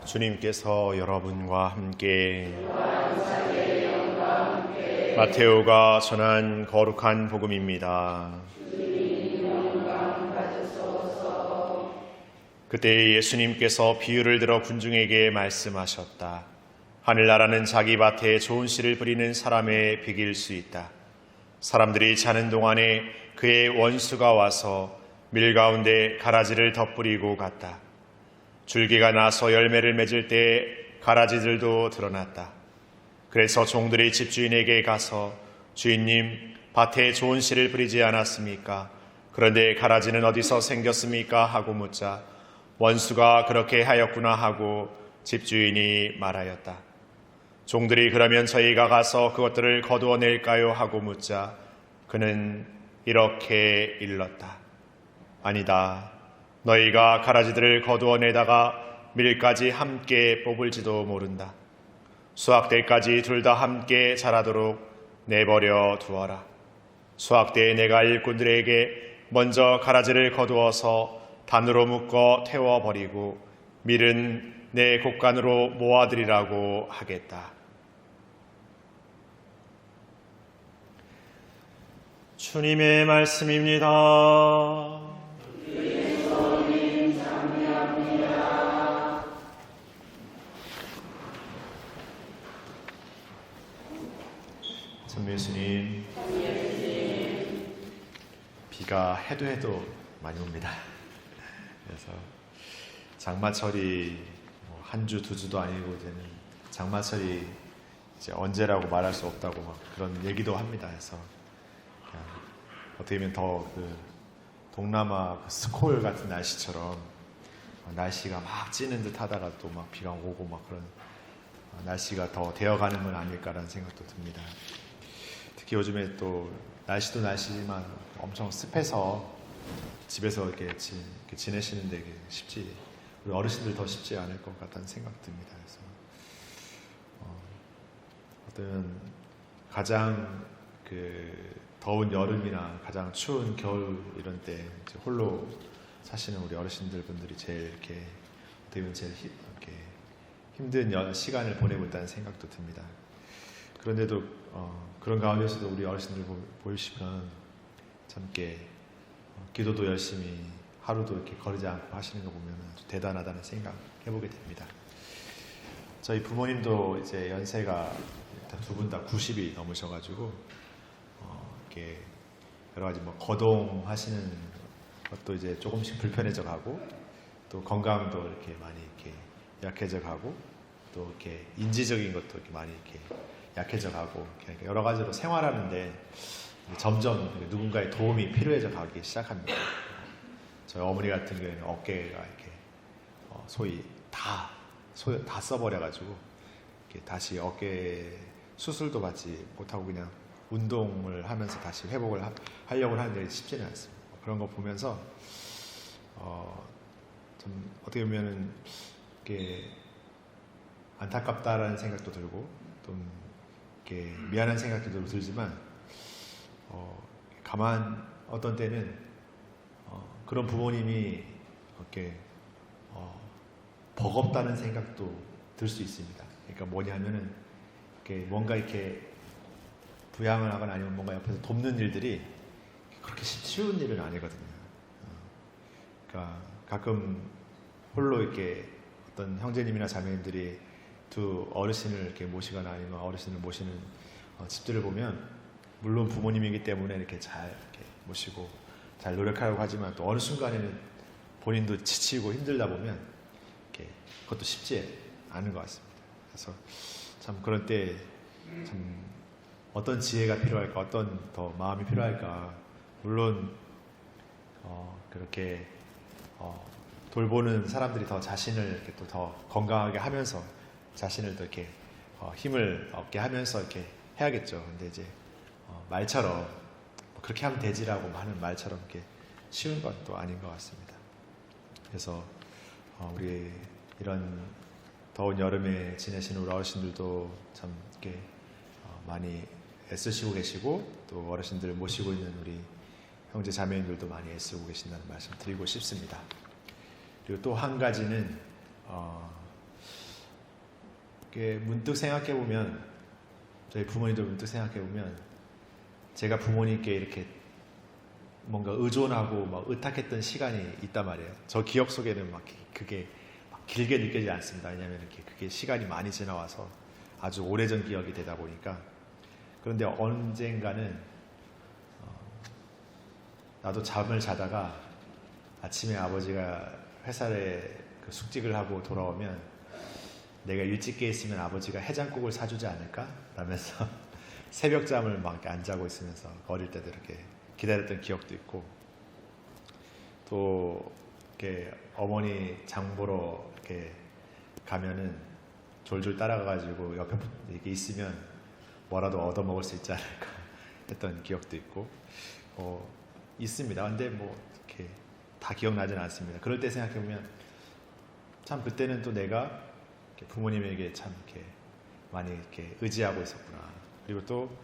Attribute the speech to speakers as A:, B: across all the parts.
A: 주님께서 여러분과 함께 마테오가 전한 거룩한 복음입니다. 그때 예수님께서 비유를 들어 군중에게 말씀하셨다. 하늘나라는 자기 밭에 좋은 씨를 뿌리는 사람의 비길 수 있다. 사람들이 자는 동안에 그의 원수가 와서 밀 가운데 가라지를 덧뿌리고 갔다. 줄기가 나서 열매를 맺을 때 가라지들도 드러났다. 그래서 종들이 집주인에게 가서 주인님, 밭에 좋은 씨를 뿌리지 않았습니까? 그런데 가라지는 어디서 생겼습니까? 하고 묻자 원수가 그렇게 하였구나 하고 집주인이 말하였다. 종들이 그러면 저희가 가서 그것들을 거두어낼까요? 하고 묻자 그는 이렇게 일렀다. 아니다. 너희가 가라지들을 거두어내다가 밀까지 함께 뽑을지도 모른다. 수확 때까지 둘 다 함께 자라도록 내버려 두어라. 수확 때에 내가 일꾼들에게 먼저 가라지를 거두어서 단으로 묶어 태워버리고 밀은 내 곡간으로 모아들이라고 하겠다. 주님의 말씀입니다. 참 예수님, 비가 해도 많이 옵니다. 그래서 장마철이 한 주, 두 주도 아니고 이제는 장마철이 이제 언제라고 말할 수 없다고 막 그런 얘기도 합니다. 그래서 어떻게 보면 더 그 동남아 그 스콜 같은 날씨처럼 날씨가 막 찌는 듯 하다가 또 막 비가 오고 막 그런 날씨가 더 되어가는 건 아닐까라는 생각도 듭니다. 특히 요즘에 또 날씨도 날씨지만 엄청 습해서 집에서 이렇게 지내시는데 이게 쉽지, 우리 어르신들 더 쉽지 않을 것 같다는 생각이 듭니다. 그래서 어떤 가장 그 더운 여름이나 가장 추운 겨울 이런 때 이제 홀로 사시는 우리 어르신들 분들이 제일 이렇게 어떻게 보면 제일 이렇게 힘든 시간을 보내고 있다는 생각도 듭니다. 그런데도 그런 가운데서도 우리 어르신들 보이시면 참 이렇게 기도도 열심히 하루도 이렇게 거르지 않고 하시는 거 보면 아주 대단하다는 생각 해보게 됩니다. 저희 부모님도 이제 연세가 두 분 다 90이 넘으셔가지고 이렇게 여러 가지 뭐 거동하시는 것도 이제 조금씩 불편해져 가고 또 건강도 이렇게 많이 이렇게 약해져 가고 또 이렇게 인지적인 것도 이렇게 많이 이렇게 약해져 가고 이렇게 여러 가지로 생활하는데 점점 누군가의 도움이 필요해져 가기 시작합니다. 저희 어머니 같은 경우에는 어깨가 이렇게 소위 다 써버려가지고 이렇게 다시 어깨 수술도 받지 못하고 그냥 운동을 하면서 다시 회복을 하려고 하는데 쉽지는 않습니다. 그런 거 보면서 좀 어떻게 보면은 이렇게 안타깝다라는 생각도 들고 좀 이렇게 미안한 생각도 들지만 가만 어떤 때는 그런 부모님이 이렇게 버겁다는 생각도 들 수 있습니다. 그러니까 뭐냐면은 이렇게 뭔가 이렇게 부양을 하거나 아니면 뭔가 옆에서 돕는 일들이 그렇게 쉬운 일은 아니거든요. 그러니까 가끔 홀로 이렇게 어떤 형제님이나 자매님들이 두 어르신을 이렇게 모시거나 아니면 어르신을 모시는 집들을 보면 물론 부모님이기 때문에 이렇게 잘 이렇게 모시고 잘 노력하려고 하지만 또 어느 순간에는 본인도 지치고 힘들다 보면 이렇게 그것도 쉽지 않은 것 같습니다. 그래서 참 그럴 때 참 어떤 지혜가 필요할까, 어떤 더 마음이 필요할까. 물론 그렇게 돌보는 사람들이 더 자신을 이렇게 또 더 건강하게 하면서 자신을 더 이렇게 힘을 얻게 하면서 이렇게 해야겠죠. 근데 이제 말처럼 그렇게 하면 되지라고 하는 말처럼 이렇게 쉬운 것도 아닌 것 같습니다. 그래서 우리 이런 더운 여름에 지내시는 우리 어르신들도 참 이렇게 많이 애쓰시고 계시고 또 어르신들을 모시고 있는 우리 형제 자매님들도 많이 애쓰고 계신다는 말씀 드리고 싶습니다. 그리고 또 한 가지는 문득 생각해 보면, 저희 부모님도 문득 생각해 보면, 제가 부모님께 이렇게 뭔가 의존하고 막 의탁했던 시간이 있단 말이에요. 저 기억 속에는 막 그게 막 길게 느껴지지 않습니다. 왜냐하면 이렇게 그게 시간이 많이 지나와서 아주 오래전 기억이 되다 보니까. 그런데 언젠가는 나도 잠을 자다가 아침에 아버지가 회사에 그 숙직을 하고 돌아오면 내가 일찍 깨 있으면 아버지가 해장국을 사주지 않을까? 라면서 새벽잠을 막 이렇게 안 자고 있으면서 어릴 때도 이렇게 기다렸던 기억도 있고, 또 이렇게 어머니 장 보러 이렇게 가면은 졸졸 따라가가지고 옆에 이렇게 있으면 뭐라도 얻어먹을 수 있지 않을까 했던 기억도 있고 있습니다. 근데 뭐 이렇게 다 기억나지는 않습니다. 그럴 때 생각해보면 참 그때는 또 내가 부모님에게 참 이렇게 많이 이렇게 의지하고 있었구나. 그리고 또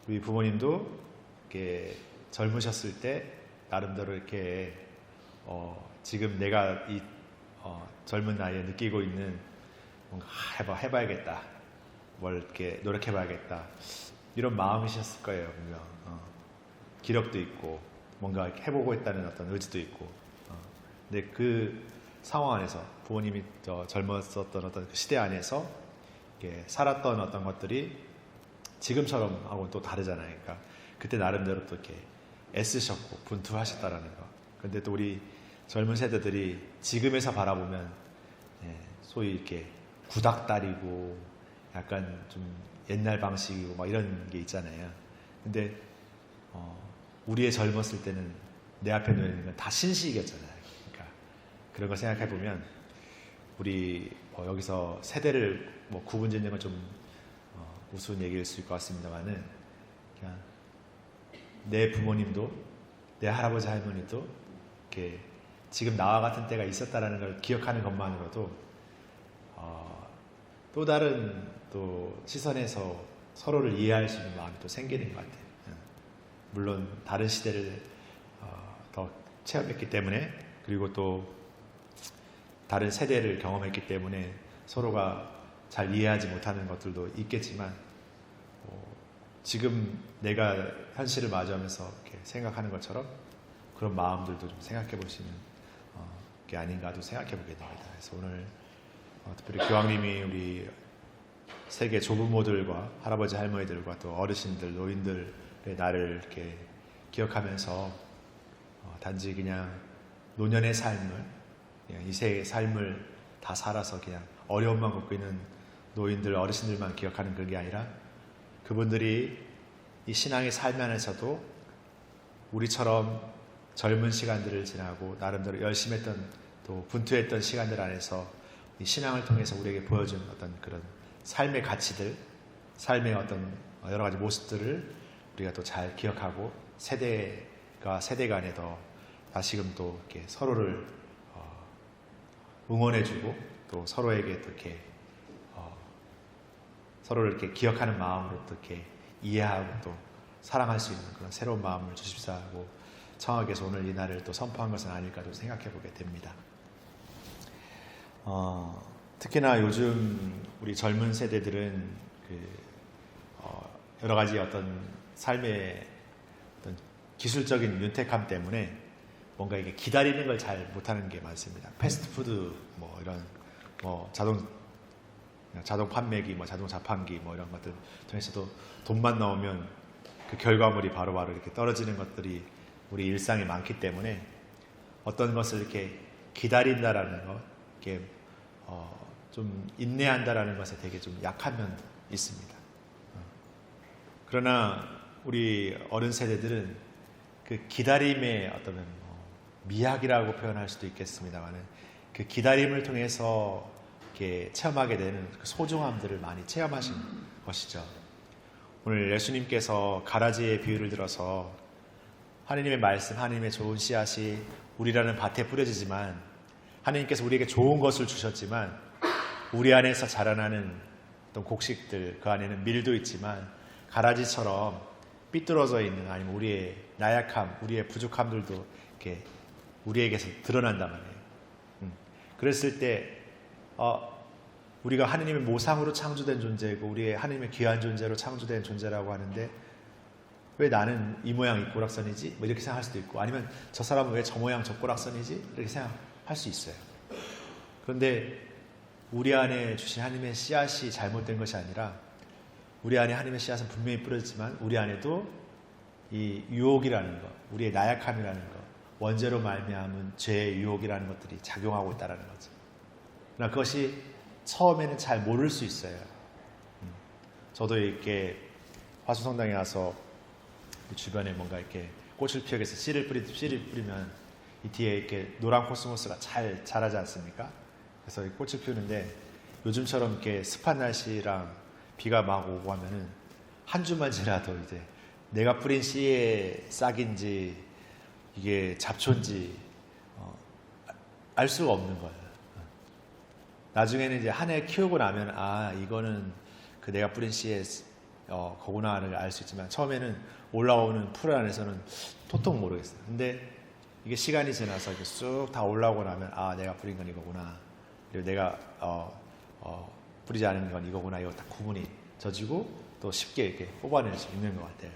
A: 우리 부모님도 이렇게 젊으셨을 때 나름대로 이렇게 지금 내가 이 젊은 나이에 느끼고 있는 뭔가 해봐야겠다, 뭘 이렇게 노력해봐야겠다, 이런 마음이셨을 거예요. 분명 기력도 있고 뭔가 해보고 있다는 어떤 의지도 있고. 근데 그 상황 안에서 부모님이 젊었었던 어떤 그 시대 안에서 이렇게 살았던 어떤 것들이 지금처럼 하고는 또 다르잖아요. 그러니까 그때 나름대로 또 이렇게 애쓰셨고 분투하셨다라는 거. 근데 또 우리 젊은 세대들이 지금에서 바라보면 소위 이렇게 구닥다리고 약간 좀 옛날 방식이고 막 이런 게 있잖아요. 근데 우리의 젊었을 때는 내 앞에 놓이는 건 다 신식이었잖아요. 그러니까 그런 걸 생각해 보면 우리 여기서 세대를 구분 짓는 건 좀 우스운 얘기일 수 있을 것 같습니다만은, 그냥 내 부모님도 내 할아버지 할머니도 이렇게 지금 나와 같은 때가 있었다라는 걸 기억하는 것만으로도 또 다른 또 시선에서 서로를 이해할 수 있는 마음이 또 생기는 것 같아요. 물론 다른 시대를 더 체험했기 때문에, 그리고 또 다른 세대를 경험했기 때문에 서로가 잘 이해하지 못하는 것들도 있겠지만, 지금 내가 현실을 마주하면서 이렇게 생각하는 것처럼 그런 마음들도 좀 생각해 보시는 게 아닌가도 생각해 보게 됩니다. 그래서 오늘 특별히 교황님이 우리 세계 조부모들과 할아버지 할머니들과 또 어르신들, 노인들의 날을 이렇게 기억하면서 단지 그냥 노년의 삶을, 그냥 이 세의 삶을 다 살아서 그냥 어려움만 겪고 있는 노인들, 어르신들만 기억하는 그게 아니라 그분들이 이 신앙의 삶 안에서도 우리처럼 젊은 시간들을 지나고 나름대로 열심히 했던 또 분투했던 시간들 안에서 이 신앙을 통해서 우리에게 보여준 어떤 그런 삶의 가치들, 삶의 어떤 여러 가지 모습들을 우리가 또 잘 기억하고 세대가 세대 간에 더 다시금 또 이렇게 서로를 응원해주고 또 서로에게 또 이렇게 서로를 이렇게 기억하는 마음으로 또 이렇게 이해하고 또 사랑할 수 있는 그런 새로운 마음을 주십사 하고 청하께서 오늘 이 날을 또 선포한 것은 아닐까도 생각해 보게 됩니다. 특히나 요즘 우리 젊은 세대들은 여러 가지 어떤 삶의 어떤 기술적인 윤택함 때문에 뭔가 이게 기다리는 걸 잘 못하는 게 많습니다. 패스트푸드 이런 자동 판매기, 자동 자판기 이런 것들 통해서도 돈만 나오면 그 결과물이 바로바로 이렇게 떨어지는 것들이 우리 일상에 많기 때문에 어떤 것을 이렇게 기다린다라는 것, 이렇게 좀 인내한다라는 것에 되게 좀 약한 면도 있습니다. 그러나 우리 어른 세대들은 그 기다림의 어떤 미학이라고 표현할 수도 있겠습니다만은 그 기다림을 통해서 이렇게 체험하게 되는 그 소중함들을 많이 체험하신 것이죠. 오늘 예수님께서 가라지의 비유를 들어서 하느님의 말씀, 하느님의 좋은 씨앗이 우리라는 밭에 뿌려지지만 하느님께서 우리에게 좋은 것을 주셨지만 우리 안에서 자라나는 어떤 곡식들, 그 안에는 밀도 있지만 가라지처럼 삐뚤어져 있는, 아니면 우리의 나약함, 우리의 부족함들도 이렇게 우리에게서 드러난단 말이에요. 그랬을 때 우리가 하느님의 모상으로 창조된 존재이고 우리의 하느님의 귀한 존재로 창조된 존재라고 하는데 왜 나는 이 모양 이 꼬락선이지? 뭐 이렇게 생각할 수도 있고 아니면 저 사람은 왜 저 모양 저 꼬락선이지? 이렇게 생각할 수 있어요. 그런데 우리 안에 주신 하나님의 씨앗이 잘못된 것이 아니라 우리 안에 하나님의 씨앗은 분명히 뿌려졌지만 우리 안에도 이 유혹이라는 것, 우리의 나약함이라는 것, 원죄로 말미암은 죄의 유혹이라는 것들이 작용하고 있다는 거죠. 그러나 그것이 처음에는 잘 모를 수 있어요. 저도 이렇게 화수성당에 와서 주변에 뭔가 이렇게 꽃을 피우기 위해서 씨를 뿌리면 이 뒤에 이렇게 노란 코스모스가 잘 자라지 않습니까? 그래서 꽃을 피우는데 요즘처럼 이렇게 습한 날씨랑 비가 막 오고 하면은 한 주만 지나도 이제 내가 뿌린 씨의 싹인지 이게 잡초인지 알 수가 없는 거예요. 나중에는 이제 한 해 키우고 나면 아 이거는 그 내가 뿌린 씨의 거구나를 알 수 있지만 처음에는 올라오는 풀 안에서는 토통 모르겠어요. 근데 이게 시간이 지나서 이렇게 쑥 다 올라오고 나면 아 내가 뿌린 건 이거구나. 그리고 내가 뿌리지 않은 건 이거구나. 이거 딱 구분이 져지고 또 쉽게 이렇게 뽑아낼 수 있는 것 같아요.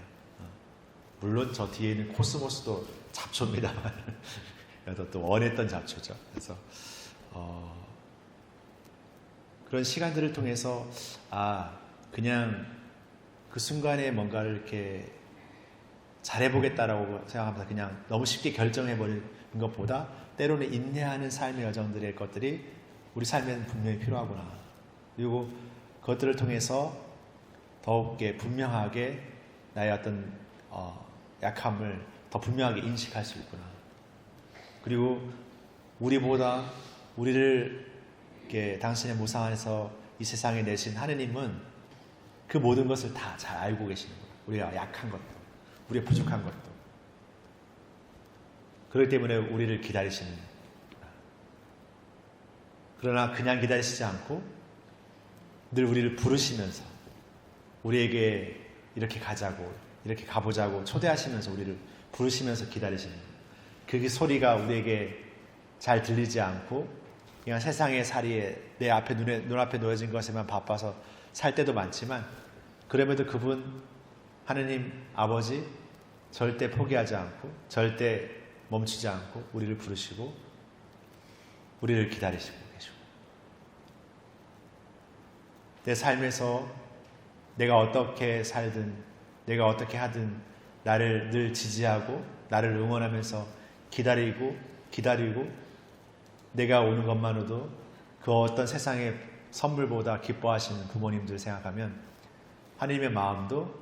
A: 물론 저 뒤에 있는 코스모스도 잡초입니다만 또 원했던 잡초죠. 그래서 그런 시간들을 통해서 그냥 그 순간에 뭔가를 이렇게 잘해보겠다라고 생각하면서 그냥 너무 쉽게 결정해버리는 것보다 때로는 인내하는 삶의 여정들의 것들이 우리 삶에는 분명히 필요하구나. 그리고 그것들을 통해서 더욱게 분명하게 나의 어떤 약함을 더 분명하게 인식할 수 있구나. 그리고 우리보다 우리를 이렇게 당신의 모상 안에서 이 세상에 내신 하느님은 그 모든 것을 다 잘 알고 계시는 거예요. 우리가 약한 것도, 우리의 부족한 것도. 그렇기 때문에 우리를 기다리시는 거예요. 그러나 그냥 기다리시지 않고 늘 우리를 부르시면서 우리에게 이렇게 가자고 이렇게 가보자고 초대하시면서 우리를 부르시면서 기다리시는 거예요. 그 소리가 우리에게 잘 들리지 않고 그냥 세상의 살이에 내 앞에 눈앞에 놓여진 것에만 바빠서 살 때도 많지만 그럼에도 그분 하느님 아버지 절대 포기하지 않고 절대 멈추지 않고 우리를 부르시고 우리를 기다리시고 계시고 내 삶에서 내가 어떻게 살든 내가 어떻게 하든 나를 늘 지지하고 나를 응원하면서 기다리고 내가 오는 것만으로도 그 어떤 세상의 선물보다 기뻐하시는 부모님들 생각하면 하나님의 마음도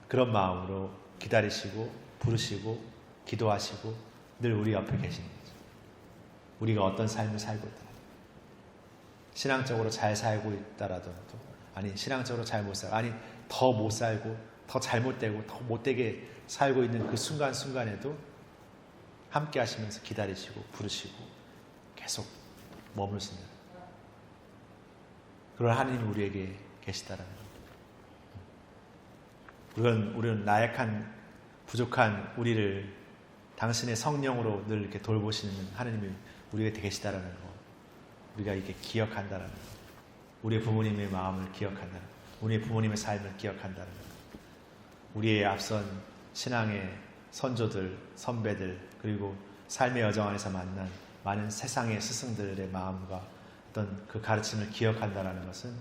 A: 그런 마음으로 기다리시고 부르시고 기도하시고 늘 우리 옆에 계시는 거죠. 우리가 어떤 삶을 살고 있다. 신앙적으로 잘 살고 있다라도 아니 신앙적으로 잘 못 살고 아니 더 못 살고 더 잘못되고 더 못되게 살고 있는 그 순간순간에도 함께 하시면서 기다리시고 부르시고 계속 머무르시는 그런 하나님이 우리에게 계시다라는 것. 우리는 나약한 부족한 우리를 당신의 성령으로 늘 이렇게 돌보시는 하나님이 우리에게 계시다라는 것. 우리가 이렇게 기억한다라는 것. 우리의 부모님의 마음을 기억한다는 것. 우리의 부모님의 삶을 기억한다는 것. 우리의 앞선 신앙의 선조들, 선배들 그리고 삶의 여정 안에서 만난 많은 세상의 스승들의 마음과 어떤 그 가르침을 기억한다는 것은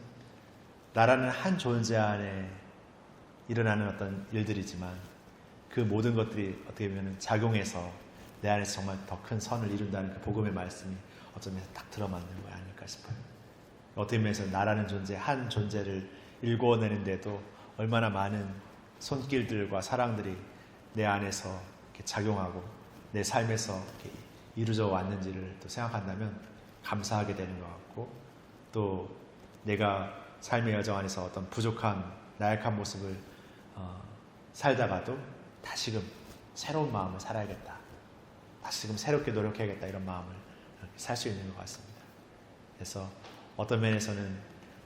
A: 나라는 한 존재 안에 일어나는 어떤 일들이지만 그 모든 것들이 어떻게 보면 작용해서 내 안에서 정말 더 큰 선을 이룬다는 그 복음의 말씀이 어쩌면 딱 들어맞는 거 아닐까 싶어요. 어떻게 보면 나라는 존재, 한 존재를 일궈내는데도 얼마나 많은 손길들과 사랑들이 내 안에서 이렇게 작용하고 내 삶에서 이렇게 이루어져 왔는지를 또 생각한다면 감사하게 되는 것 같고 또 내가 삶의 여정 안에서 어떤 부족한 나약한 모습을 살다가도 다시금 새로운 마음을 살아야겠다. 다시금 새롭게 노력해야겠다. 이런 마음을 살 수 있는 것 같습니다. 그래서 어떤 면에서는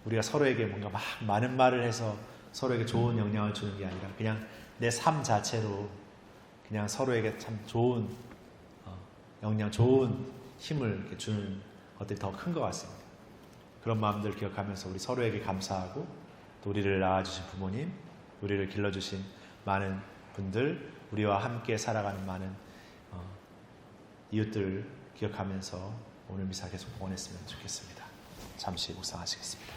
A: 우리가 서로에게 뭔가 막 많은 말을 해서 서로에게 좋은 영향을 주는 게 아니라 그냥 내 삶 자체로 그냥 서로에게 참 좋은 영향, 좋은 힘을 이렇게 주는 것들이 더 큰 것 같습니다. 그런 마음들 기억하면서 우리 서로에게 감사하고 또 우리를 낳아주신 부모님, 우리를 길러주신 많은 분들, 우리와 함께 살아가는 많은 이웃들 기억하면서 오늘 미사 계속 보냈으면 좋겠습니다. 잠시 묵상하시겠습니다.